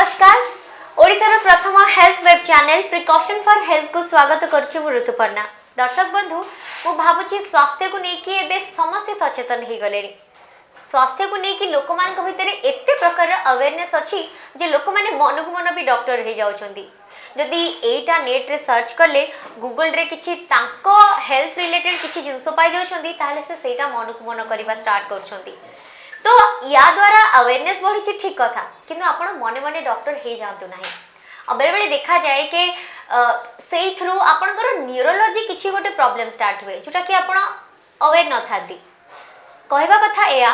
नमस्कार। ओडिशार प्रथम health web channel precaution for health को स्वागत करछि मु ऋतुपर्णा। दर्शक बंधु मु भाबुछि स्वास्थ्य को लेकिन एबे समस्त सचेतन हो गले। स्वास्थ्य को लेकिन लोक मान भितर एते प्रकार अवेयरनेस अछि जे लोक माने मन को मन भी डॉक्टर हो जाउछंती। जदि एटा नेट रे सर्च करले गूगल रे किछि तांको हेल्थ रिलेटेड किछि जिंस पाइ जाउछंती ताले से सेटा मन को मन करबा स्टार्ट करछंती। तो या द्वारा अवेयरनेस बढ़ी ठीक कथा किंतु आपण मने मने डॉक्टर हे जानतु नाही। बेले बेले देखा जाए कि से थ्रू आपनकर न्यूरोलॉजी किछि गोटे प्रॉब्लम स्टार्ट हुए जोटा कि आपण अवेयर न थाती। कहबा कथा एया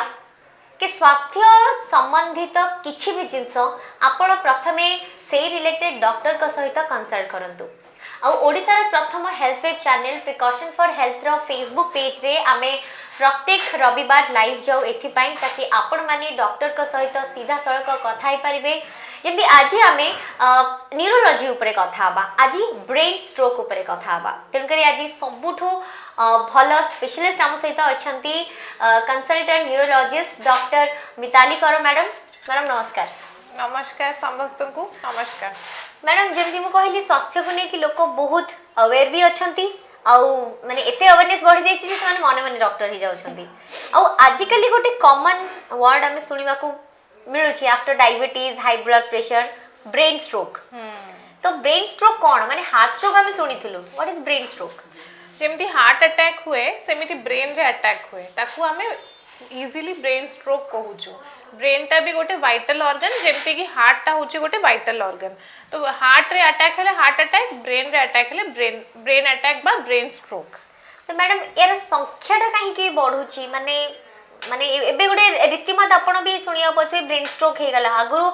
कि स्वास्थ्य संबंधित किछि भी जिंस आपण प्रथमे से रिलेटेड डॉक्टर का सहित कंसल्ट करंतु। आ ओडिसार प्रथम health web channel precaution for health रो फेसबुक पेज रे आमे प्रत्येक रविवार लाइव जाऊ एथिपाई ताकि आपण माने डॉक्टर का सहित सीधा सड़क कथा ही परिबे। जेमि आज आमे न्यूरोलॉजी उपरे कथा हबा, आज ब्रेन स्ट्रोक उपरे कथा हबा। तेनकरी आज सबुठो भल स्पेशलिस्ट आम सहित अछंती कंसल्टेंट न्यूरोलॉजिस्ट डॉक्टर मिताली कर मैडम। मैडम नमस्कार। नमस्कार समस्त को नमस्कार। मैडम जेमि मु कहली स्वास्थ्य को लेकिन लोक बहुत अवेयर भी अछंती आउ माने एते अवेयरनेस बढ़ी जाई छी से माने माने डॉक्टर ही जाउछंती। आउ आजिकली गोटे कॉमन वर्ड हमें सुनिबा को मिलु छी after diabetes high blood pressure brain stroke. तो ब्रेन स्ट्रोक कोन माने हार्ट स्ट्रोक हमें सुनिथिलु। What is brain stroke? जेमती हार्ट अटैक हुए सेमिति ब्रेन रे अटैक हुए ताकू हमें इजीली ब्रेन स्ट्रोक कहूछु। ब्रेन टा भी गोटे वाइटल ऑर्गन जेमती कि हार्ट टा होची गोटे वाइटल ऑर्गन। तो हार्ट रे अटैक हेले हार्ट अटैक, ब्रेन रे अटैक हेले ब्रेन अटैक बा ब्रेन स्ट्रोक। तो मैडम यार संख्या टा काहे के बढ़ुची माने माने एबे गोटे रीतिमत आपण भी सुनिया पथवे ब्रेन स्ट्रोक हे गला आगुरु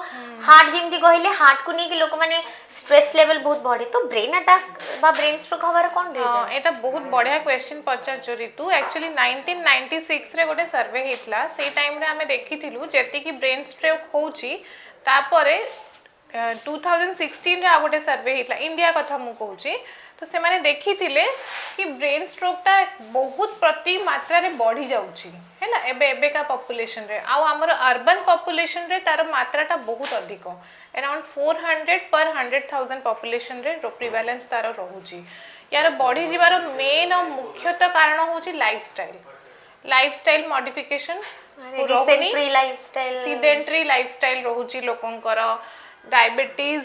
हार्ट जेमती कहिले हार्ट को ní कि लोक माने स्ट्रेस लेवल बहुत बढ़े। तो ब्रेन अटैक बा ब्रेन स्ट्रोक हवार कोन रीजन? एटा बहुत बढ़िया क्वेश्चन पचार ऋतु। एक्चुअली 1996 रे गोटे सर्वे हेतला से टाइम रे हमें देखिथिलु जेति कि ब्रेन स्ट्रोक होची तापरे 2016 रे आ गोटे सर्वे हेतला इंडिया कथा मु कहूची। तो से माने देखिथिले कि ब्रेन स्ट्रोक ता बहुत प्रति मात्रा रे बढ़ी जाउची हैला एबे का पॉपुलेशन रे आ हमर अर्बन पॉपुलेशन रे तार मात्रा ता बहुत अधिक अराउंड 400 पर 100,000 पॉपुलेशन रे प्रिवेलेंस तार रहूची। यार बढ़ी जिवार मेन और मुख्यतः कारण होची लाइफस्टाइल मॉडिफिकेशन सीडेंटरी लाइफस्टाइल रहूची लोकंकर डायबिटीज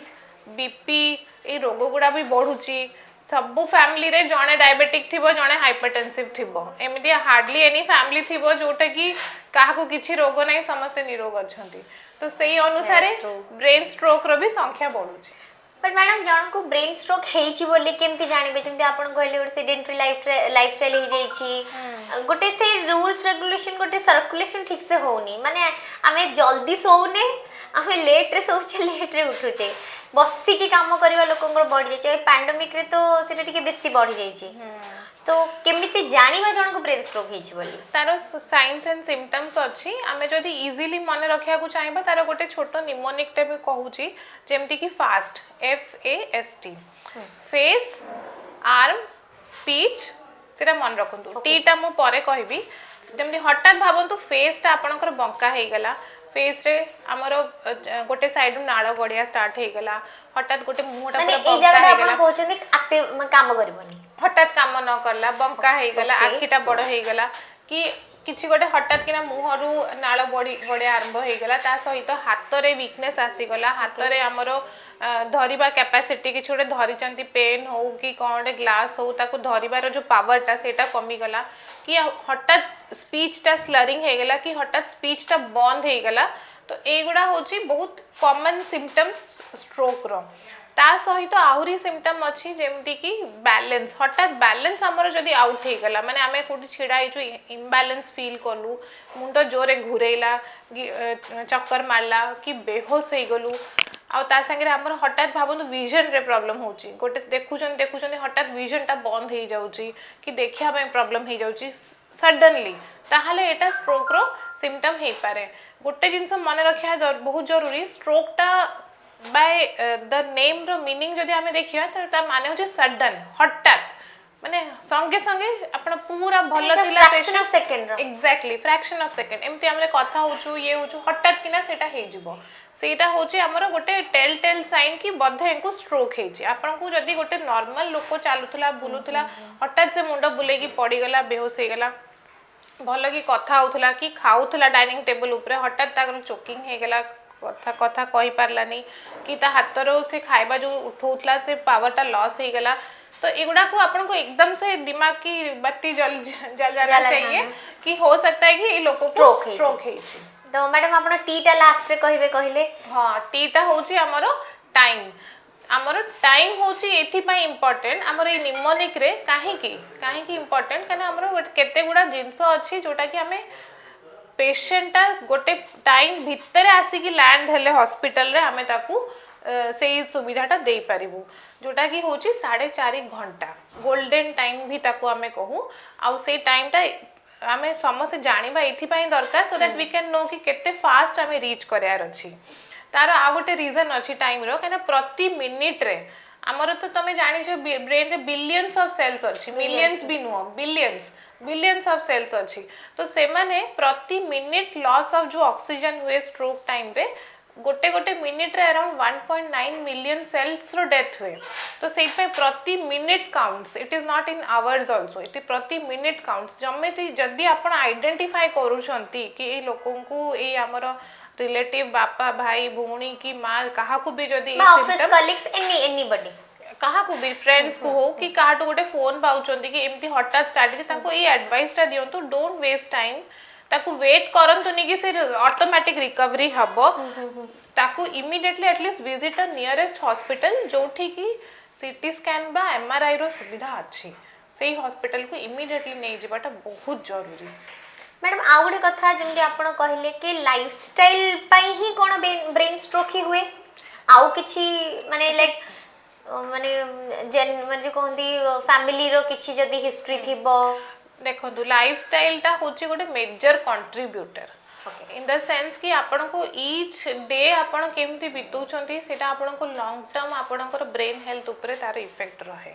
बीपी ए रोग गुडा भी बढ़ुची। सबु फैमिली रे जने डायबिटिक थिबो जने हाइपरटेंसिव थिबो एमिति हार्डली एनी फैमिली थिबो जोटा कि काहा को किछि रोग नै समस्त निरोग अछंती। तो सेही अनुसार ब्रेन स्ट्रोक रो भी संख्या बढ़ुची। पर मैडम जन को ब्रेन स्ट्रोक हेची बोली केमती जानिबे जेमती आपण कहले गोटे सेडेंटरी लाइफस्टाइल हे जाई छी गोटे से रूल्स रेगुलेशन गोटे सर्कुलेशन ठीक से होनी माने हमें जल्दी सोउने हमें लेट रे सोचे लेट रे उठुचे बसी की काम करबा लोकंगर बढ़ी जाई छै। पैंडेमिक रे तो सेटा टिके बेसी बढ़ी जाई छी। तो केमिति जानिबा जन को ब्रेन स्ट्रोक हेची बोली तारो साइंस एंड सिम्पटम्स अछि। हमें जदी इजीली मन रखिया को चाहेबा तारो गोटे छोटो निमोनिक टे भी कहूची जेमति कि fast FAST face arm speech सेटा मन रखंतु। टी टा मु परे कहबी जेमति हठात भाबंतु फेस टा आपनकर बंका हे गला फेस रे हमरो गोटे साइड नाळ गडिया स्टार्ट हे गला हठात गोटे मुहटा पूरा बंका हे गला कहउछन एक्टिव काम करबनी हठात काम न करला बंका हे गला आखिटा बड़ हे गला कि किछि गोटे हठात किना मुहरु नाळ बडी आरंभ हे गला ता सहित हाथ रे वीकनेस आसी गला हाथ रे हमरो धरिबा कैपेसिटी किछि गोटे धरिचंती पेन हो कि कोन ग्लास हो ताको धरिबार जो पावर ता सेटा कमी गला कि हठात स्पीच ता स्लरिंग हे गला कि हठात स्पीच ता बंद हे गला। तो एगुडा होची बहुत कॉमन सिम्पटम्स स्ट्रोक रो। ता सहित आहुरी सिम्पटम अछि जेमति कि बैलेंस हठात बैलेंस हमर जदी आउट हे गला माने हमें कोठी छिडा हिचु इम्बैलेंस फील करलु मुंडो जोरे घुरेला चक्कर मारला कि बेहोश हे गलु आ ता संगे हमर हठात भाबनु विजन रे प्रॉब्लम होची गोटे देखुचन हठात विजन टा बंद हे जाउची कि देखिया में प्रॉब्लम हे जाउची सडनली ताहाले एटा स्ट्रोक रो सिम्पटम हे पारे। गोटे जिंस मन रखिया बहुत जरूरी स्ट्रोक टा बाय द नेम रो मीनिंग जदी हमें देखिया त माने होची सडन हठात माने संगे संगे आपण पूरा भल It's a थिला fraction of second ର। एग्जैक्टली फ्रैक्शन ऑफ सेकंड एमती हमरे कथा होचु ये होचु हठात किना सेटा हे जिवो सेटा होची हमर गोटे टेल साइन की बद्धे को स्ट्रोक हेची आपण को जदी गोटे नॉर्मल लोक चालुथला बुलुथला हठात से मुंड बुले की पड़ी गला बेहोश हे गला भल की कथा होथला कि खाउथला डाइनिंग टेबल ऊपर हठात ताकर चोकिंग हे गला कथा कथा कहि पारलानी कि ता हातरो से खाइबा जो उठौथला से पावरटा लॉस हे गला तो एगुड़ा को अपन को एकदम से दिमाग की बत्ती जल जाना चाहिए कि हो सकता है कि ये लोगों को स्ट्रोक है तो मैडम आपण टी टा लास्ट रे कहिबे कहिले हां टी टा होची हमरो टाइम होची एथि पई इंपोर्टेंट हमरो ई निमोनिक रे काहे की इंपोर्टेंट कने हमरो केते गुडा जिंस अछि जोटा कि हमें पेशेंट ता गोटे टाइम भीतर आसी कि लैंड हेले हॉस्पिटल रे हमें ताकू से सुविधाटा दे पारिबू जोटा कि होची 4.5 घंटा गोल्डन टाइम भी ताकू हमें कहू आ से टाइमटा हमें समस्त जानिबा एथि पई दरकार so that we can know कि केते फास्ट हमें रीच करयार अछि तार आ गोटे रीजन अछि टाइम रो कने प्रति मिनिट रे हमर तो तमे जानि छ ब्रेन रे बिलियंस ऑफ सेल्स अछि मिलियंस भी नो बिलियंस ऑफ सेल्स अछि तो से माने प्रति मिनिट लॉस ऑफ जो ऑक्सीजन हुए स्ट्रोक टाइम रे गोटे गोटे मिनिट रे अराउंड 1.9 मिलियन सेल्स रो डेथ हुए तो सेट पे प्रति minute counts it is not in hours also it प्रति मिनिट काउंट्स जमेति जदी आपण आइडेंटिफाई करूछंती कि ए लोकन को ए हमर रिलेटिव बापा भाई भौणी की मां काहा को भी जदी ऑफिस कलीग्स एनीबॉडी काहा को भी फ्रेंड्स को हो कि काहा तो गोटे फोन पाउचंती कि एमती हठात स्टार्ट कि ताको ए एडवाइस ता दियंतु डोंट वेस्ट टाइम ताकू वेट करंतुनी कि से ऑटोमेटिक रिकवरी हबो ताकू immediately at least visit a nearest hospital जोठी की सीटी स्कैन बा एमआरआई रो सुविधा अछि सेही हॉस्पिटल को इमीडिएटली नै जिबाटा बहुत जरूरी मैडम आ गोटे कथा जेमि आपण कहले कि लाइफस्टाइल पई ही कोन ब्रेन स्ट्रोक ही हुए आउ किछि माने लाइक माने जेन म्हणजे कहंदी फैमिली रो किछि जदी हिस्ट्री थिबो देखो लाइफस्टाइल ता होची गोटे major contributor in the sense कि आपण को ईच डे आपण केमती बितौछंती सेटा आपण को लॉन्ग टर्म आपणकर ब्रेन हेल्थ ऊपर तार इफेक्ट रहे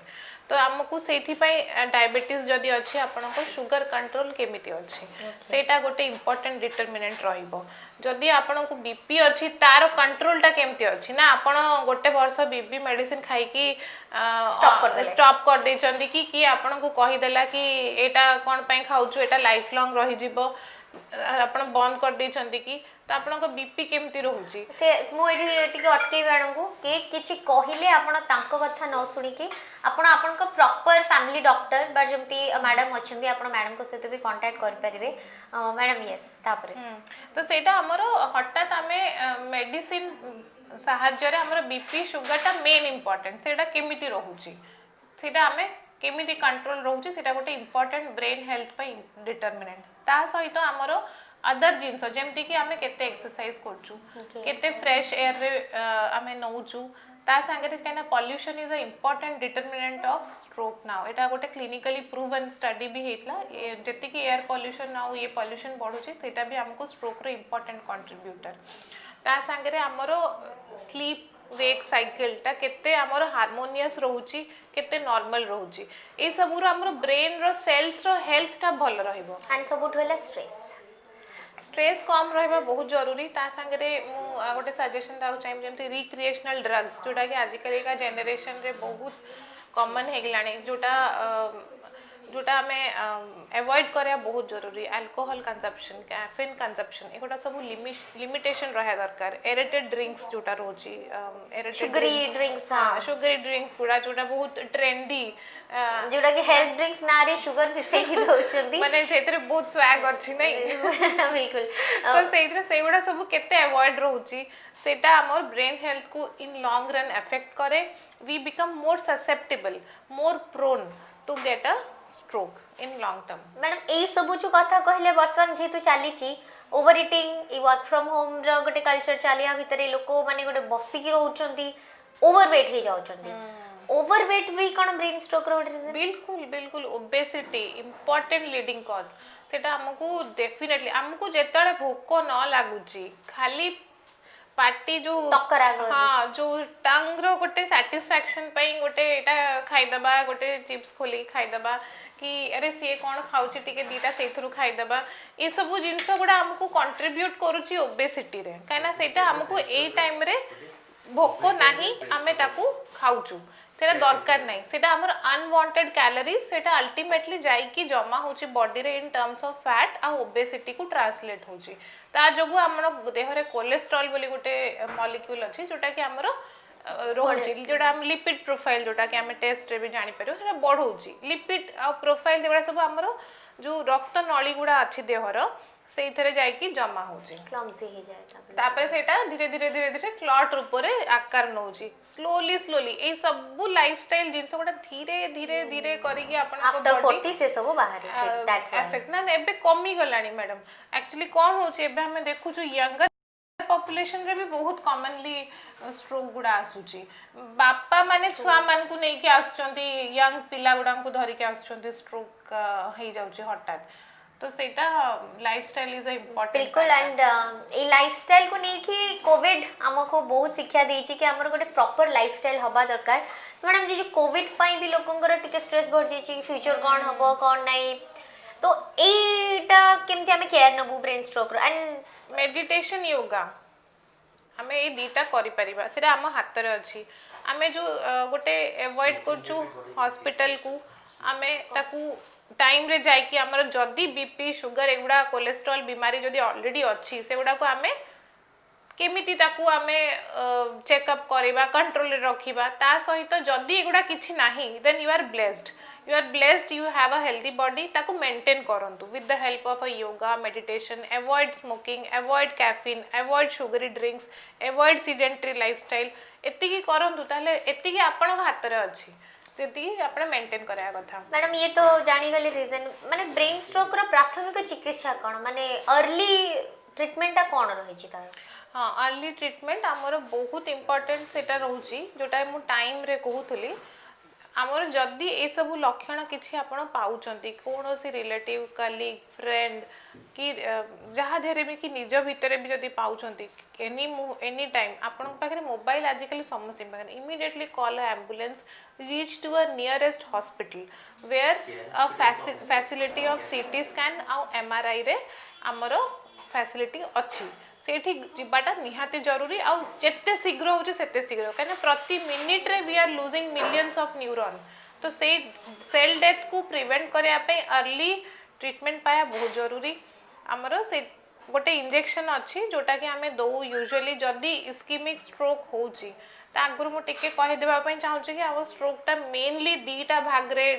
तो हमकु सेठी पई डायबिटीज जदी अछि आपण को शुगर कंट्रोल केमिति अछि सेटा गोटे इंपोर्टेंट डिटरमिनेंट रहिबो जदी आपण को बीपी अछि तार कंट्रोल ता केमति अछि ना आपण गोटे वर्ष बीपी मेडिसिन खाई कि स्टॉप कर दे चंदी कि आपण को कहि देला कि एटा कोन पई खाउछु एटा लाइफ लॉन्ग रहि जिवो आपण बंद कर दे चंदी कि तो आपण को बीपी केमति रहउची से मु एठी टिके अटके बाणन को के किछि कहिले आपण तांको कथा न सुनी कि आपण को प्रॉपर फैमिली डॉक्टर बट जमती मैडम अछंदी आपण मैडम को सहित भी कांटेक्ट कर परिबे मैडम यस तापरे तो सेटा हमरो हठात हमें मेडिसिन सहाय्य रे हमरो बीपी शुगर ता मेन इंपोर्टेंट सेटा केमिति रहउची सेटा हमें केमिति कंट्रोल रहउची सेटा गोटे इंपोर्टेंट ब्रेन हेल्थ पई डिटरमिनेंट ता सहित हमरो अदर जिंस जेमति कि हमें केते एक्सरसाइज करछु केते फ्रेश एयर रे हमें नउछु ता संगे रे केना pollution is a important determinant of stroke now एटा गोटे क्लिनिकली प्रूवन स्टडी भी हेतला जति कि एयर पॉल्यूशन नाउ ये पॉल्यूशन बढ़ुची सेटा भी हमको स्ट्रोक रे इंपोर्टेंट कंट्रीब्यूटर ता संगे रे हमरो स्लीप वेक साइकिल ता केते हमरो हार्मोनियस रहउची केते नॉर्मल रहउची ए सब रो हमरो ब्रेन रो सेल्स रो हेल्थ ता भल रहइबो एंड सबुठ होला स्ट्रेस कम रहबा बहुत जरूरी ता संगे रे मु आ गोटे सजेशन दाउ चाहिम जेमति रिक्रिएशनल ड्रग्स जोटा कि आजिकल का जनरेशन रे बहुत कॉमन हे गलानी जोटा हमें अवॉइड करिया बहुत जरूरी अल्कोहल कंजप्शन कैफीन कंजप्शन एगोटा सब लिमिटेशन रहा दरकार एरेटेड ड्रिंक्स जोटा रोची शुगरी ड्रिंक्स हां शुगरी ड्रिंक्स गुडा जोटा बहुत ट्रेंडी जोटा कि हेल्थ ड्रिंक्स नारे शुगर मिसै ही दोचंदी माने सेतरे बहुत स्वैग अछि नै बिल्कुल तो सेतरे सेगुडा सब केते अवॉइड रहउची सेटा हमर ब्रेन हेल्थ को इन लॉन्ग रन अफेक्ट करे we become more susceptible more prone to get a stroke in long term madam ए सब जो कथा कहले वर्तमान जेतु चालीची ओवर ईटिंग ई वर्क फ्रॉम होम रो गोटे कल्चर चालिया भितरे लोक माने गोटे बसी की रहउचंदी ओवरवेट हे जाउचंदी ओवरवेट भी कोन ब्रेन स्ट्रोक रो रीजन बिल्कुल ओबेसिटी इंपोर्टेंट लीडिंग कॉज सेटा हमकु डेफिनेटली हमकु जेतळे भोक न लागुची खाली पार्टी जो टक्करा गली। हाँ जो टंग रो गोटे सैटिस्फैक्शन पई गोटे एटा खाइदबा गोटे चिप्स खोली खाइदबा कि अरे सी कौन खाऊची टिके दीटा सेथुरु खाइदबा ये सब जिनस गुड़ा हमको कंट्रीब्यूट करूची ओबेसिटी रे काइना सेटा हमको ए टाइम रे भोक नाही आमे ताकू खाऊचू सेटा दरकार नाही सेटा हमर अनवांटेड कैलोरीज सेटा अल्टीमेटली जाई कि जमा होची बॉडी रे इन टर्म्स ऑफ फैट आ ओबेसिटी को ट्रांसलेट होची ता जोगु हमर देह रे कोलेस्ट्रॉल बोली गोटे मॉलिक्यूल अछि जोटा कि हमर रोची जोटा हम लिपिड प्रोफाइल जोटा कि हम टेस्ट रे भी जानि परु सेटा बढ़ौची लिपिड आ प्रोफाइल जेबा सब हमर जो रक्त नली गुडा अछि देहर सेइथरे जाई कि जमा होची क्लम्सी हो जाए तापर सेटा धीरे धीरे धीरे धीरे क्लॉट रूप रे आकार नउची स्लोली स्लोली ए सब लाइफस्टाइल जिंस गोटा धीरे धीरे धीरे करी कि अपन आफ्टर 40 से सब बाहर से दैट्स इफेक्ट ना एबे कमी गलानी मैडम एक्चुअली कोन होची एबे हम देखु जो यंगर पॉपुलेशन रे भी बहुत कॉमनली स्ट्रोक गुडा आसुची बापा माने छुआ मान को नै कि आसचंती यंग पिला गुडा को धरि के आसचंती स्ट्रोक हे जाउची हठात तो सेटा लाइफस्टाइल इज अ इम्पोर्टेंट बिल्कुल एंड ए लाइफस्टाइल को नहीं कि कोविड हमको बहुत शिक्षा देछि कि हमर गोटे प्रॉपर लाइफस्टाइल हबा दरकार मैडम जी जो कोविड पई भी लोकंकर टिके स्ट्रेस बढ़ जाइछि फ्यूचर कोन हबो कोन नहीं तो एटा केमति हमें केयर नबु ब्रेन स्ट्रोक रो एंड मेडिटेशन योगा हमें ए दीटा करि परिबा सेटा हम हाथ रे अछि हमें जो गोटे अवॉइड करछु हॉस्पिटल को हमें ताकू टाइम रे जाई कि हमर जदी बीपी शुगर एगुडा कोलेस्ट्रॉल बीमारी जदी ऑलरेडी अछि सेगुडा को हमें केमिति ताकू हमें चेकअप करिबा कंट्रोल रे रखिबा ता सहित जदी एगुडा किछि नाही then you are blessed you have a healthy body ताकू मेंटेन करंतु with the help of a yoga meditation avoid smoking avoid caffeine avoid sugary drinks avoid sedentary lifestyle एति की करंतु ताले एति की आपन हाथ रे अछि तेती आपण मेंटेन करया कथा मैडम ये तो जानी गले रीजन माने ब्रेन स्ट्रोक रो प्राथमिक चिकित्सा कोन माने अर्ली ट्रीटमेंट कोन रही छि तार हाँ अर्ली ट्रीटमेंट आमर बहुत इम्पोर्टेंट सेटा रहउची जोटा मु टाइम रे कहूथली आमर जदी ए सब लक्षण किछि आपण पाउचंती कोनोसी रिलेटिव कलीग फ्रेंड कि जहा धेरे भी कि निज भितरे भी जदी पाउचंती एनी टाइम आपण पाखरे मोबाइल आजिकल समस्या पाखरे immediately call a ambulance reach to a nearest hospital where a facility of CT scan आ एमआरआई रे आमर फैसिलिटी अछि सेठी जिबाटा निहाती जरूरी आ जेते शीघ्र होचे सेते शीघ्र काने प्रति मिनिट रे we are losing millions of neuron तो से सेल डेथ को प्रिवेंट करया पे अर्ली ट्रीटमेंट पाया बहुत जरूरी हमरो से गोटे इंजेक्शन अछि जोटा कि हमें दो यूजुअली जदी इस्केमिक स्ट्रोक होची ता आगुर मु टिके कहि देबा पई चाहू छी कि आवर स्ट्रोक ता मेनली दीटा भाग रे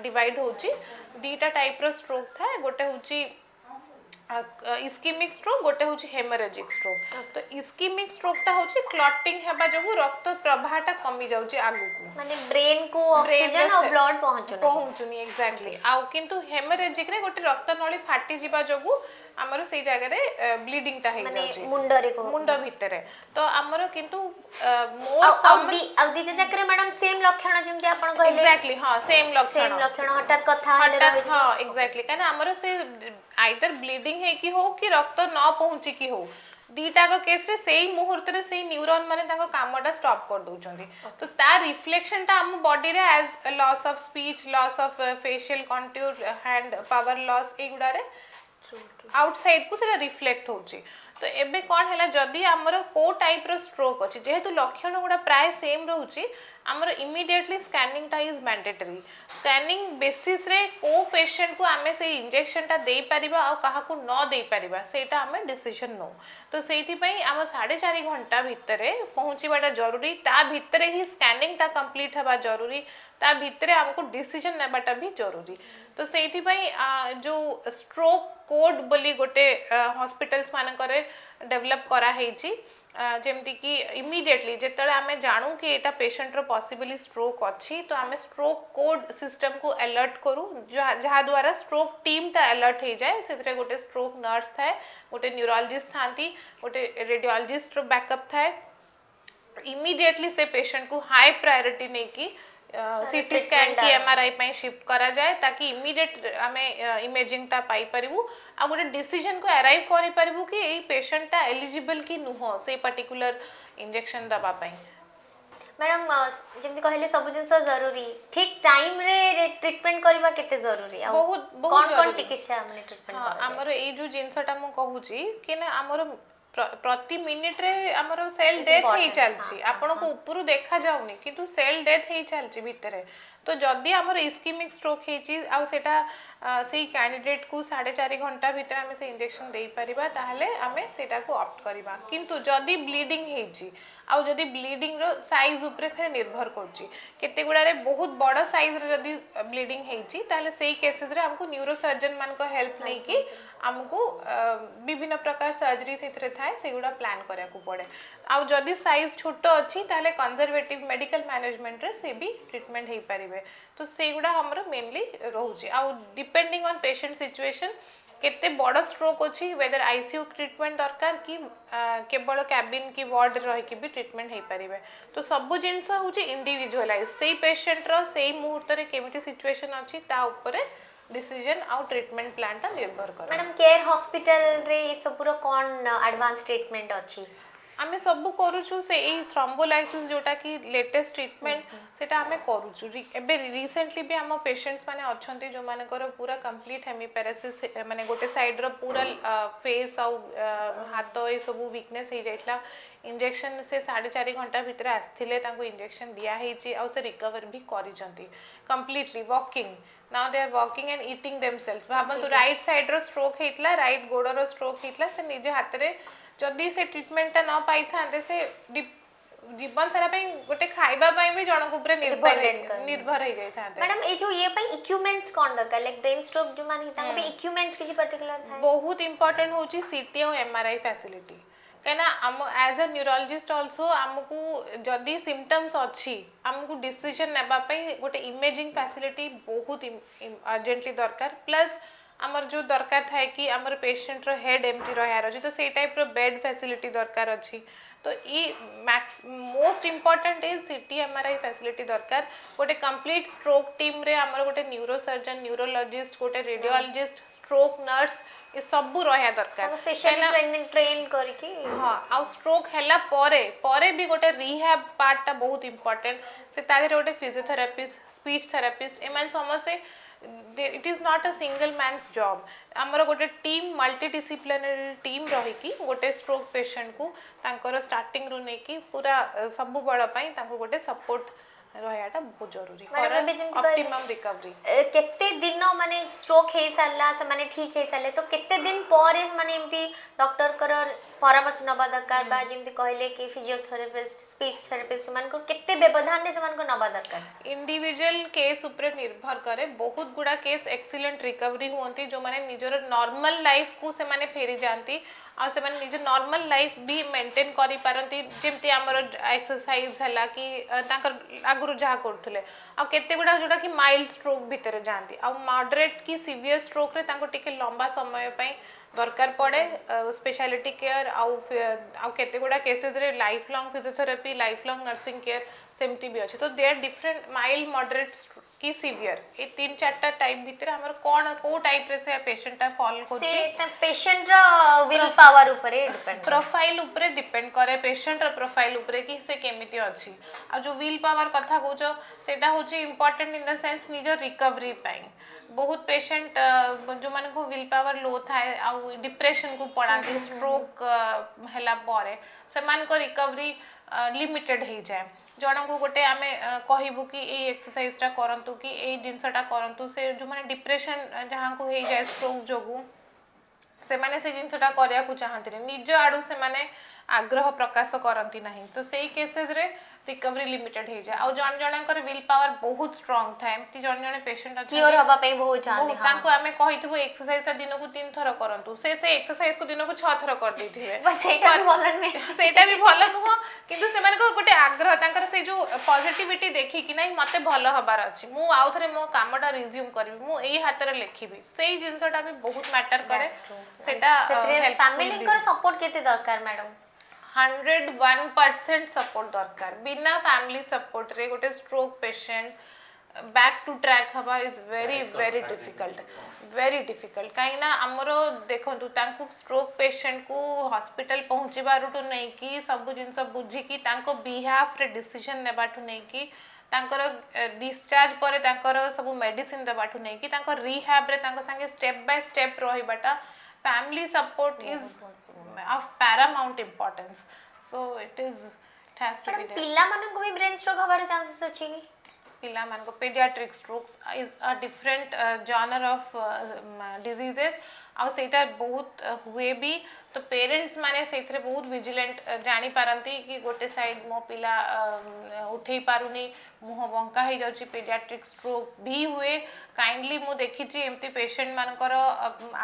डिवाइड होची दीटा टाइप रो स्ट्रोक था गोटे होची इस्केमिक स्ट्रोक गोटे होची हेमोरेजिक स्ट्रोक तो इस्केमिक स्ट्रोक ता होची क्लॉटिंग हेबा जगु रक्त प्रवाहटा कमी जाउची आगु को माने ब्रेन को ऑक्सीजन और ब्लड पहुंचुनी एग्जैक्टली आ किंतु हेमोरेजिक रे गोटे रक्त नली फाटी जिबा जगु हमरो सेई जगह रे ब्लीडिंग ता हे जाउची मुंड भितरे तो हमरो किंतु मोर अवधि जकरे मैडम सेम लक्षण जेमति आपण कहले एग्जैक्टली हां सेम लक्षण हठात कथा हेले रहि हां एग्जैक्टली काना हमरो से आइदर ब्लीडिंग है कि हो कि रक्त न पहुंची कि हो दीटा को केस रे सेही मुहूर्त रे सेही न्यूरॉन माने ताको कामटा स्टॉप कर दोचंती तो ता रिफ्लेक्शन ता हम बॉडी रे as loss of speech loss of facial contour hand power loss एगुडा रे आउटसाइड को सेटा रिफ्लेक्ट होची तो एबे कोन हैला जदी हमरो को टाइप रो स्ट्रोक अछि जेहेतु लक्षण गुडा प्राय सेम रहउची हमरो इमीडिएटली स्कैनिंग टा इज मैंडेटरी स्कैनिंग बेसिस रे को पेशेंट को हमें से इंजेक्शन टा दे परिबा आ काहा को न दे परिबा सेटा हमें डिसीजन नो तो सेठी पई हम 4.5 घंटा भितरे पहुंचीबाटा जरूरी ता भितरे ही स्कैनिंग टा कंप्लीट हबा जरूरी ता भितरे हमको डिसीजन नेबाटा भी जरूरी तो सेठी पई जो स्ट्रोक कोड बोली गोटे हॉस्पिटल्स मान करे डेवलप करा हेची जेमती कि इमीडिएटली जेतले हमें जानू कि एटा पेशेंट रो पॉसिबली स्ट्रोक अछि तो हमें स्ट्रोक कोड सिस्टम को अलर्ट करू जहा द्वारा स्ट्रोक टीम टा अलर्ट हे जाए सेतरे गोटे स्ट्रोक नर्स थाए गोटे न्यूरोलॉजिस्ट थांती गोटे रेडियोलॉजिस्ट रो बैकअप थाए इमीडिएटली से पेशेंट को हाई प्रायोरिटी नै कि सीटी स्कैन की एमआरआई पे शिफ्ट करा जाए ताकि इमीडिएट आमे इमेजिंग टा पाई परिबु आ गोटे डिसीजन को अराइव करि परिबु कि एई पेशेंट टा एलिजिबल कि नुह से पर्टिकुलर इंजेक्शन दबा पाई। मैडम जमती कहले सब जिनस जरूरी ठीक टाइम रे ट्रीटमेंट करबा केते जरूरी आ बहुत कौन कौन जरूरी। चिकित्सा माने ट्रीटमेंट हाँ, करा आमर ए जो जिनसटा मु कहूची कि ना आमर प्रति मिनिट रे आमर सेल डेथ हे चलची आपण को ऊपर देखा जाउनी किंतु सेल डेथ हे चलची भितरे तो जदी आमर इस्कीमिक स्ट्रोक हेची आ सेटा से कैंडिडेट को 4.5 घंटा भीतर आमे से इंजेक्शन देई परिबा ताहले आमे सेटा को ऑप्ट करिबा किंतु जदी ब्लीडिंग हेची आ जदी ब्लीडिंग रो साइज ऊपर फेर निर्भर करची केते गुडा रे बहुत बड़ साइज रे जदी ब्लीडिंग हेची ताहले सेही केसेस रे हमको न्यूरोसर्जन मान को हेल्प नै कि हमको विभिन्न प्रकार सर्जरी सेतरे थाए सेगुडा प्लान करिया को पड़े आ जदी साइज छोटो अछि ताहले कंजर्वेटिव मेडिकल मैनेजमेंट रे से भी ट्रीटमेंट हे परिबे तो सेगुडा हमर मेनली रहउची आ डिपेंडिंग ऑन पेशेंट सिचुएशन केते बड़ स्ट्रोक अछि वेदर आईसीयू ट्रीटमेंट दरकार कि केवल कैबिन की वार्ड रह के भी ट्रीटमेंट हे परिबे तो सब जिंस होची इंडिविजुअलाइज सेही पेशेंट रो सेही मुहूर्त रे केमिति सिचुएशन अछि ता ऊपर डिसीजन आउ ट्रीटमेंट प्लान ता निर्भर करे। मैडम केयर हॉस्पिटल रे ई सब पूरा कोन एडवांस ट्रीटमेंट अछि आमे सब करूछु से ए थ्रोम्बोलाइसिस जोटा कि लेटेस्ट ट्रीटमेंट सेटा आमे करूछु एबे रिसेंटली भी हम पेशेंट्स माने अछंती जो माने कर पूरा कंप्लीट हेमिपेरेसिस माने गोटे साइड रो पूरा फेस आउ हाथ ए सब वीकनेस हे जाइतला इंजेक्शन से 4.5 घंटा भीतर आस्थिले तांको इंजेक्शन दिया हेची आउ से रिकवर भी करिजंती completely walking now they are walking and eating themselves भाबंतु राइट साइड रो स्ट्रोक हेतला राइट गोड़ रो स्ट्रोक हेतला से निजे हाथ रे जदि से ट्रीटमेंट न पाई थांते से जीवन सारा पे गोटे खाइबा पई भी जणक ऊपर निर्भर हे जाय थांते। मैडम ए जो ये पई इक्विपमेंट्स कोन दरकार लाइक ब्रेन स्ट्रोक जो माने तांको पे इक्विपमेंट्स किछि पर्टिकुलर थाए बहुत इंपोर्टेंट होची सीटी और एमआरआई फैसिलिटी कहना हम एज अ न्यूरोलॉजिस्ट आल्सो हमकू जदि सिम्पटम्स अछि हमकू डिसीजन नेबा पई गोटे इमेजिंग फैसिलिटी बहुत अर्जेंटली दरकार प्लस आमर जो दरकार थाए कि आमर पेशेंट रो हेड एम्प्टी रहार अछि तो सेही टाइप रो बेड फैसिलिटी दरकार अछि तो ई max most important is CT MRI facility दरकार गोटे कंप्लीट स्ट्रोक टीम रे आमर गोटे न्यूरोसर्जन न्यूरोलॉजिस्ट गोटे रेडियोलॉजिस्ट स्ट्रोक नर्स ये सब रहा दरकार स्पेशली ट्रेन करके हां आ स्ट्रोक हैला परे भी गोटे रिहैब पार्ट ता बहुत इंपोर्टेंट से तादे गोटे फिजियोथेरेपिस्ट स्पीच थेरेपिस्ट एमन समस्त it is not a single man's job आमर गोटे टीम मल्टी डिसिप्लिनरी टीम रही कि गोटे स्ट्रोक पेशेंट को तांकर स्टार्टिंग रु नै कि पूरा सब बळ पई तांको गोटे सपोर्ट रहाटा बहुत जरूरी फॉर ऑप्टिमम रिकवरी केते दिन माने स्ट्रोक हे साला से माने ठीक हे साले तो केते दिन पर माने एमती डॉक्टर कर परामर्श नबा दरकार बा जेमती कहले कि फिजियोथेरेपिस्ट स्पीच थेरेपिस्ट मान को केते व्यवधान ने मान को नबा दरकार इंडिविजुअल केस ऊपर निर्भर करे बहुत गुडा केस एक्सीलेंट रिकवरी होंती जो माने निजर नॉर्मल लाइफ को से माने फेरी जानती आ से माने निज नॉर्मल लाइफ भी मेंटेन करि पारंती जेमती हमर एक्सरसाइज हला कि ताकर आगुरु जा करथले आ केते गुडा जोडा कि माइल्ड स्ट्रोक भीतर जानती आ मॉडरेट की सीवियर स्ट्रोक रे ताको टिके लंबा समय पई दरकार पड़े स्पेशलिटी केयर आउ केते गुडा केसेस रे life long physiotherapy life long nursing care सेमती भी अछि तो they are different mild moderate की सीवियर ए 3-4टा टाइप भीतर हमर कोन को टाइप रे से पेशेंट ता फॉलो करछि से त पेशेंट रो विल पावर ऊपर डिपेंड प्रोफाइल ऊपर डिपेंड करे पेशेंट रो प्रोफाइल ऊपर कि से केमिति अछि आ जो विल पावर कथा कहउछो सेटा होछि इंपोर्टेंट इन द सेंस निजर रिकवरी पई बहुत पेशेंट जो माने को विल पावर लो थाए आ डिप्रेशन को पड़ा स्ट्रोक हैला पारे से मान को रिकवरी लिमिटेड हे जाय जण को गोटे आमे कहबू कि ए एक्सरसाइज ता करंतु कि ए जिंसटा करंतु से जो माने डिप्रेशन जहां को हे जाय स्ट्रोक जोगु से माने से जिंसटा करिया को चाहंती निज आडू से माने आग्रह प्रकाश करंती नाही तो सेही केसेस रे रिकवरी लिमिटेड हे जाय आ जण जणकर विल पावर बहुत स्ट्रांग थाए एमती जण जण पेशेंट अछि क्योर हबा पे बहुत चाहते हां तांको आमे कहितबो एक्सरसाइज दिन को 3 थर करंतु से एक्सरसाइज को दिन को 6 थर कर देथिबे बट सेटा भी भलो नै सेटा भी भलो नुह किंतु से माने को गोटे आग्रह तांकर से जो पॉजिटिविटी देखि कि नै मते भलो हबार अछि मु आउ थरे मो कामटा रिज्यूम करबी मु एई हाथ रे लेखिबी सेही जिंसटा भी बहुत मैटर करे सेटा फैमिली कर सपोर्ट केते दरकार मैडम 101% सपोर्ट दरकार बिना फैमिली सपोर्ट रे गोटे stroke patient back to track हवा इज वेरी वेरी डिफिकल्ट कहीं ना आमर देखंतु तांको स्ट्रोक पेशेंट को हॉस्पिटल पहुँचबारू नहीं कि सब जिनस बुझिकी तांको बिहाफ रे डिसीजन नेबाठू नहीं कि तांकर डिस्चार्ज पर तांकर सब मेडिसिन देबाठू नहीं कि तांकर रिहैब रे तांको संगे स्टेप बाय स्टेप रहिबाटा family support is of paramount importance so it has to be there पिला मानको भी ब्रेन स्ट्रोक हबार चांसेस अछि कि पिला मानको paediatric strokes is a different genre of diseases आ सेटा बहुत हुए भी तो पेरेंट्स माने सेथरे बहुत विजिलेंट जानी पारंती कि गोटे साइड मो पिला उठेई पारुनी मुह बंका हो जाउची पेडियाट्रिक स्ट्रोक भी हुए काइंडली मु देखिची एमती पेशेंट मानकर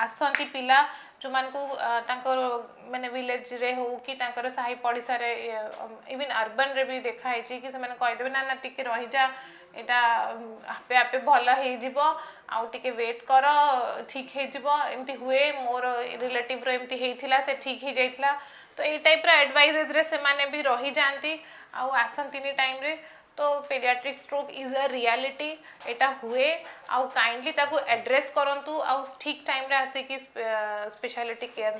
आसंती पिला जो मानको तांकर माने विलेज रे हो कि तांकर साही पड़िसा रे इवन अर्बन रे भी देखा है कि से माने कहि देबे ना ना टिके रहि जा एटा आपे आपे भल हो जिवो आउ टिके वेट कर ठीक हो जिवो एमती हुए मोर रिलेटिव रो एमती हेइथिला से ठीक हो जाइथिला तो ए टाइप रो एडवाइसेस रे से माने भी रहि जानती आउ आसंतिनी टाइम रे तो paediatric stroke is a reality एटा हुए आउ काइंडली ताको एड्रेस करंतु आउ ठीक टाइम रे आसी कि स्पेशलिटी केयर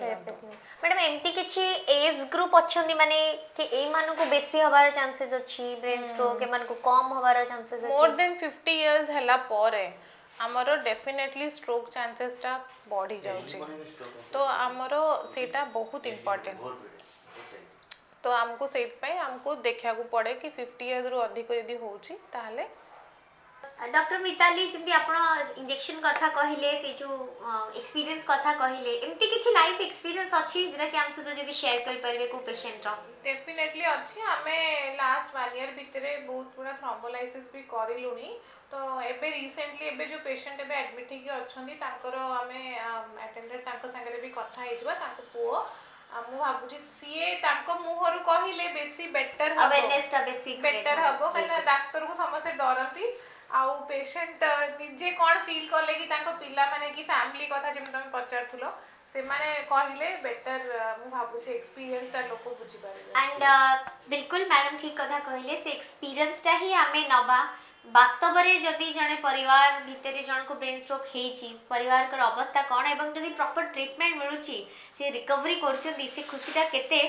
मैडम एमती किछि एज ग्रुप अछंदी माने कि ए मानु को बेसी हबार चांसेस अछि ब्रेन स्ट्रोक ए मानु को कम हबार चांसेस अछि मोर देन 50 इयर्स हला परे हमरो डेफिनेटली स्ट्रोक चांसेस टा बढ़ी जाउची तो हमरो सेटा बहुत इंपोर्टेंट तो हमको हमको देखा पड़े कि 50 इयर्स रु अधिक यदि होउची ताहले डॉक्टर मिताली जंती आपण इंजेक्शन कथा कहिले से जो एक्सपीरियंस कथा कहिले एमती किछि लाइफ एक्सपीरियंस अछि जरा कि हम से जदी शेयर कर परबे को पेशेंट रो डेफिनेटली अछि हमें लास्ट 1 ईयर भितरे बहुत पूरा थ्रोम्बोलाइसिस भी करिलुनी तो एबे रिसेंटली एबे जो पेशेंट एबे एडमिट ही अछंदी तांकर हमें अटेंडेंट तांको संगे भी कथा हेजबा तांको पुओ मु भाबुची सीए तांको मुहरु कहिले बेसी बेटर हबो अवेयरनेस टा बेसी बेटर हबो कना डॉक्टर को समस्त डरंती आउ पेशेंट निजे कोन फील करले कि तांको पिला माने कि फैमिली कथा जेम तुम पचारथुलो से माने कहिले बेटर मु भाबुची एक्सपीरियंस ता लोक बुझी पारे एंड बिल्कुल मैडम ठीक कथा कहिले से एक्सपीरियंस ता ही हमें नबा वास्तव रे जदि जने परिवार भितरे जन को ब्रेन स्ट्रोक हेची परिवार कर अवस्था कोन एवं जदि प्रॉपर ट्रीटमेंट मिलुची से रिकवरी करछन से खुशीटा केते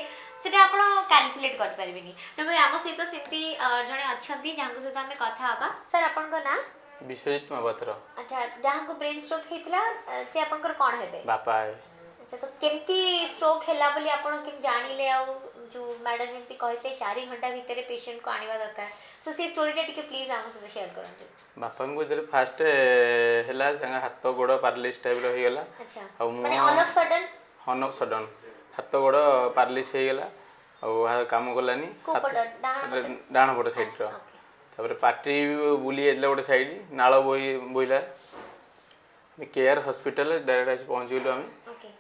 सेटा आपण कैलकुलेट कर परबेनी तबे आम सहित सेमती जने अछंती जहां सहित हमें कथा हबा सर आपण को ना विश्वजित महापात्र अच्छा जहां को ब्रेन स्ट्रोक हेतला से आपण को कोन हेबे बापा अच्छा तो केमती स्ट्रोक हैला बोली आपण केम जानिले आ जो मैडम एमती कहते 4 घंटा भीतर पेशेंट को आनिबा दरकार सो से स्टोरीटा टिके प्लीज हम से शेयर करंतु बापा को जरे फास्ट हैला संग हाथ गोड़ पैरालिस टाइप रो हो गला अच्छा आ माने ऑन ऑफ सडन हाथ गोड़ पैरालिस हो गला आ काम करलानी डाण पट साइड रो तापर पार्टी बुली एला गोटे साइड नाळ बोइला केयर हॉस्पिटल डायरेक्ट आसी पहुंच गेलु हम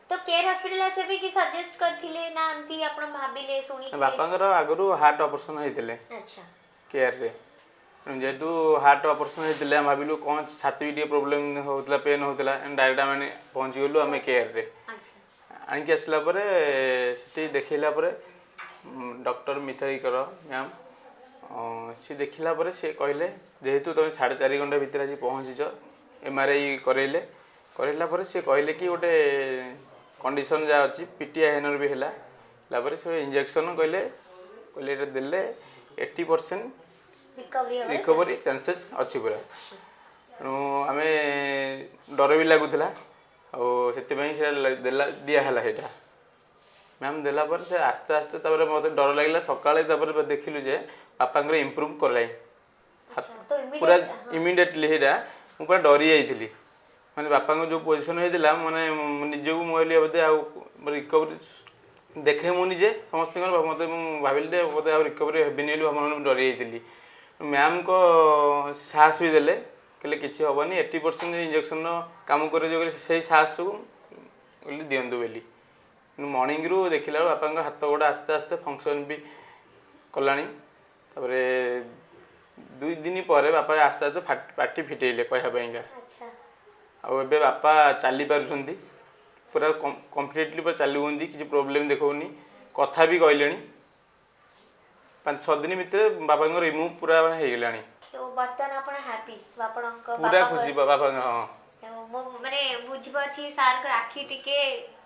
तो केयर हॉस्पिटल ऐसे भी कि सजेस्ट करथिले ना एमती आपण भाबिले सुनी बापांगर आगरु हार्ट ऑपरेशन हेतिले अच्छा केयर रे जेहेतु हार्ट ऑपरेशन हेतिले हम भाबिलु कोन छाती भी प्रॉब्लम होतला पेन होतला डायरेक्ट माने पहुंच गेलु हम केयर रे अच्छा आनी के असला परे सिटी देखिला परे डॉक्टर मिथाई कर मैम सी देखिला परे से कहले जेहेतु तुम 4.5 घंटा भीतर आसी पहुंचीच एमआरआई करैला परे से कहले कि गोटे कंडीशन जा अछि पीटीआई हेनर भी हैला लाबरे से इंजेक्शन कहले देले 80% रिकवरी चांसेस अछि पूरा आमे डर भी लागुथला और सेति पई से देला दिया हला हेटा मैम देला पर से आस्ते आस्ते तबरे मते डर लागला सकाळे तबरे देखिलु जे पापांगर इंप्रूव करलाई तो पूरा इमीडिएटली हेटा मु पूरा डरी जाईथिली माने बापा को जो पोजीशन होइदिला माने निजे को मोइली बदे आ रिकवरी देखे मु निजे समस्त मते भाबिल दे बदे आ रिकवरी हेबिनेलु हम डरी जाईथिली मैम को साहस भी देले कहले किछि होबनी 80% इंजेक्शन काम करे जो से साहस को दियंदु बेली मॉर्निंग रु देखिला बापा हाथ गोड़ आस्ते आस्ते फंक्शन भी कलानी तापरे 2 दिन पर बापा आस्ते आस्ते पार्टी फिटेले कहया पईगा अच्छा आ एबे बापा चली पारुछंती पूरा कंप्लीटली पर चालू होंदी किछि प्रॉब्लम देखौनी कथा भी कहलेनी 5-6 दिन भितर बाबा रिमूव पूरा माने हो गलानी तो बर्तन आपण हैप्पी आपणक पूरा खुशी बाबा हाँ मो माने बुझी पाछि सार को राखी टिके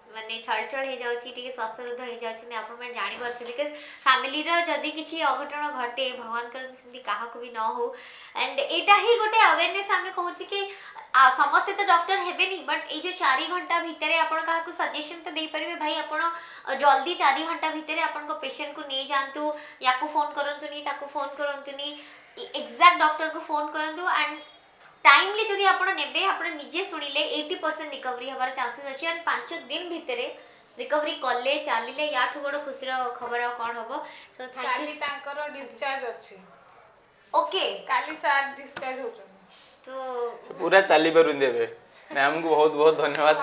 माने छळछळ हे जाउची टिके श्वासरुद्ध हे जाउची आपण माने जानि परछु बिकॉज़ फैमिली रो जदी किछि अघटन घटे भगवान कर सिंधी काहा को भी न हो एंड एटा ही गोटे अवेयरनेस हमें कहूची कि समस्त तो डॉक्टर हेबे नहीं बट ए जो 4 घंटा भीतर आपण काहा को सजेशन तो दे परिबे भाई आपण जल्दी 4 घंटा भीतर आपण को पेशेंट को नहीं जानतु या को फोन करंतु नहीं ताको फोन करंतु नहीं एग्जैक्ट डॉक्टर को फोन करंतु एंड टाइमली जदि आपण नेबे आपण निजे सुनिले 80% रिकवरी हबार चांसेस अछि एंड 5 दिन भितरे रिकवरी करले चालिले याठू बड़ खुशीर खबर आ कोन हबो सो थैंक काली यू तांकर डिस्चार्ज अछि ओके काली सार डिस्चार्ज हो तो से पूरा चली पारु देबे मैम को बहुत बहुत धन्यवाद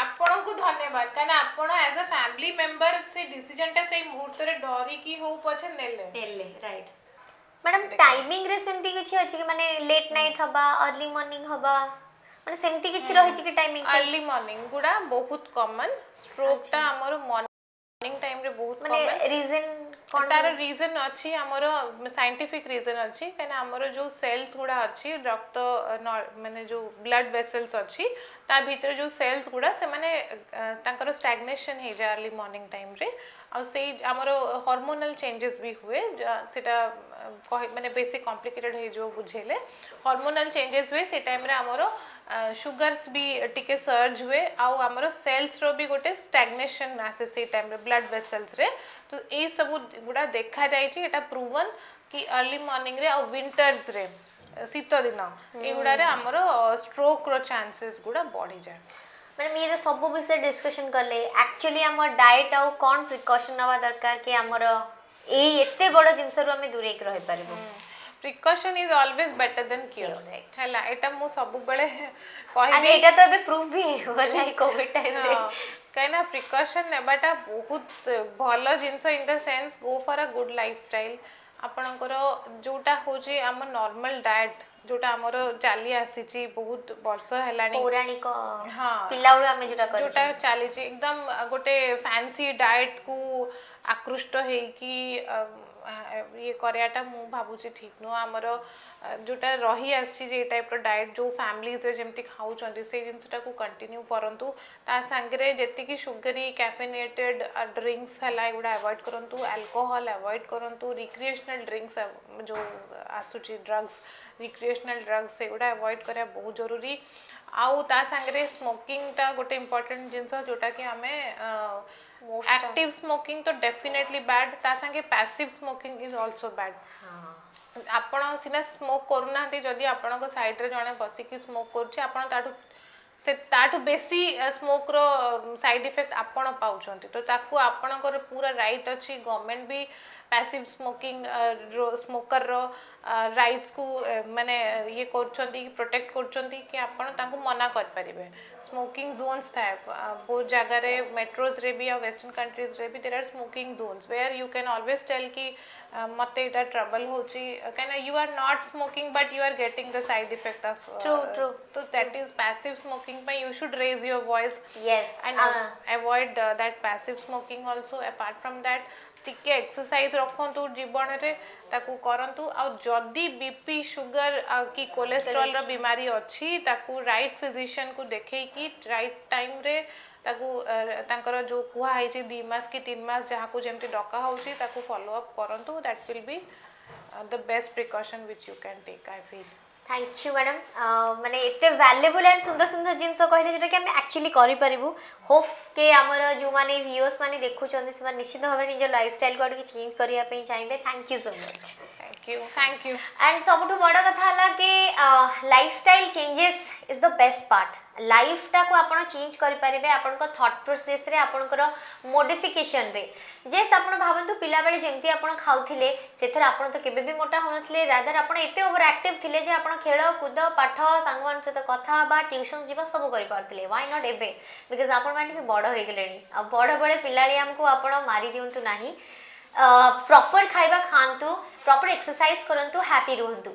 आपण को धन्यवाद कारण आपण एज अ फैमिली मेंबर से डिसीजन टा से मुहूर्त रे डरी की हो पछे नेले राइट मैडम टाइमिंग रे सेमती किछि अछि कि माने लेट नाइट हबा अर्ली मॉर्निंग हबा माने सेमती किछि रहै छि कि टाइमिंग अर्ली मॉर्निंग गुडा बहुत कॉमन स्ट्रोक टा हमर मॉर्निंग टाइम रे बहुत माने कॉमन रीजन कोन तार रीजन अछि हमर साइंटिफिक रीजन अछि कने हमर जो सेल्स गुडा अछि रक्त माने जो ब्लड वेसल्स अछि ता भीतर जो सेल्स गुडा से माने तांकर स्टैग्नेशन हे जा अर्ली मॉर्निंग टाइम रे आ से हमर हार्मोनल चेंजेस भी हुए सेटा माने बेसी कॉम्प्लिकेटेड हे जो बुझेले हार्मोनल चेंजेस हुए से टाइम रे हमर शुगर्स भी टिके सर्ज हुए आ हमर सेल्स रो भी गोटे स्टैग्नेशन आसे से टाइम रे ब्लड वेसल्स रे तो ए सब गुडा देखा जाय छी एटा प्रूवन कि अर्ली मॉर्निंग रे आ विंटर्स रे शीत दिन ए गुडा रे हमर स्ट्रोक रो चांसेस गुडा बढ़ी जाय मैडम ये सब विषय डिस्कशन करले एक्चुअली हमर डाइट आ कोन प्रिकॉशन नवा दरकार कि हमर ए एते बड़ जिंस रो हम दूर एक रह परबो precaution is always better than cure हला एटा मु सब बेले आणि कहबे एटा तो अबे प्रूफ भी होला ई कोविड टाइम रे कहना प्रिकॉशन नेबाटा बहुत भलो जिंस in the sense go for a good lifestyle आपणकर जोटा होजे हम नॉर्मल डाइट जोटा हमर चाली आसीची बहुत वर्ष हेलानी पौराणिक हां पिलाउळ हमें जोटा कर जोटा चालीची एकदम गोटे फैंसी डाइट को आकृष्ट हे कि ये करियाटा मु भाबुची ठीक नो हमर जोटा रही आसी जे टाइप रो डाइट जो फैमिलीज रे जेमति खाउ चंदी से जिंसटा को कंटिन्यू करंतु ता संगरे जेति की शुगरी कैफिनेटेड ड्रिंक्स हला एगुडा अवॉइड करंतु अल्कोहल अवॉइड करंतु रिक्रिएशनल ड्रिंक्स जो आसुची ड्रग्स रिक्रिएशनल ड्रग्स एगुडा अवॉइड करिया बहुत जरूरी आउ ता संगरे स्मोकिंग ता गोटे इंपोर्टेंट जिंस जोटा कि हमें एक्टिव स्मोकिंग तो डेफिनेटली बैड ता संगे passive smoking is also bad आपण सिना स्मोक करूना जदि आपण को साइड रे जने बसी की स्मोक करछि आपण ताठू बेसी स्मोक रो साइड इफेक्ट आपण पाउछंती तो ताकू आपण को पूरा राइट अछि गवर्नमेंट भी पैसिव स्मोकिंग स्मोकर रो राइट्स को माने ये करछंती प्रोटेक्ट करछंती कि आपण तांको मना कर परिबे स्मोकिंग जोन्स थाए बहुत जगह रे मेट्रोज रे भी या वेस्टर्न कंट्रीज रे भी there are smoking zones where you can always tell कि मते इटा ट्रबल होची can you are not smoking but you are getting the side effect of true तो that is passive smoking by you should raise your voice yes and avoid that passive smoking also apart from that टिके exercise रखंतु जीवन रे ताकू करंतु आ जदी BP sugar की cholesterol रो बीमारी अछि ताकू राइट फिजिशियन को देखै कि राइट टाइम रे ताकू तांकर जो कुहा है जे 2 मास की 3 मास जहा को जेमति डका होउची ताकू फॉलो अप करंतु that will be the best precaution which you can take I feel thank you madam माने एते वैल्यूएबल एंड सुंदर सुंदर जिंस कहले जेटा कि हम एक्चुअली करि परिबु होप के हमर जो माने व्यूअर्स माने देखु चंदी से निश्चित भाबे निज लाइफस्टाइल को कि चेंज करिया पे चाहिबे thank you so much thank you and सबुठु बड़ कथा हला कि lifestyle changes is the best part life टा को आपण चेंज करि परिबे आपण को थॉट प्रोसेस रे आपण को मॉडिफिकेशन रे जेस आपण भाबंतु पिला बेले जेमती आपण खाउथिले सेथर आपण तो केबे भी मोटा होनथले रादर आपण एते ओवर एक्टिव थिले जे आपण खेल कूद पाठ संगमान सहित कथा बा ट्यूशन्स जीवा सब करि पारथिले व्हाई नॉट एबे बिकॉज़ आपण माने बड़ होई गेलेनी आ बड़ बड़े पिलाळी हमको आपण मारी दियंतु नाही प्रॉपर खाइबा खांतु प्रॉपर एक्सरसाइज करंतु हैप्पी रहंतु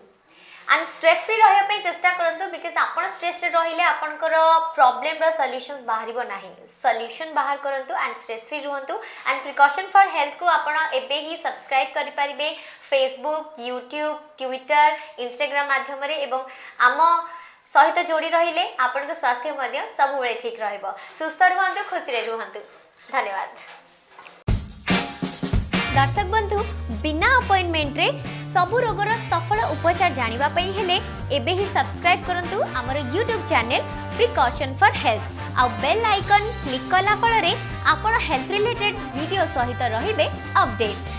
एंड स्ट्रेस फ्री रहया पे चेष्टा करंतु बिकॉज आपण स्ट्रेस रे रहिले आपनकर प्रॉब्लम रो सॉल्यूशंस बाहरिबो नाही सॉल्यूशन बाहर करंतु एंड स्ट्रेस फ्री रहंतु एंड प्रिकॉशन फॉर हेल्थ को आपण एबे ही सब्सक्राइब करि परिबे फेसबुक यूट्यूब ट्विटर इंस्टाग्राम माध्यम रे एवं आम सहित जोड़ी रहिले आपण स्वास्थ्य मध्य सब बेले ठीक रहइबो सुस्थ रहंतु खुशी रे रहंतु धन्यवाद दर्शक बंधु बिना अपॉइंटमेंट रे सबु रोगर सफल उपचार जानिबा पई हेले एबे ही सब्सक्राइब करंतु हमर YouTube channel precaution for health आ बेल आइकन क्लिक कला फल रे आपण हेल्थ रिलेटेड वीडियो सहित रहिबे अपडेट।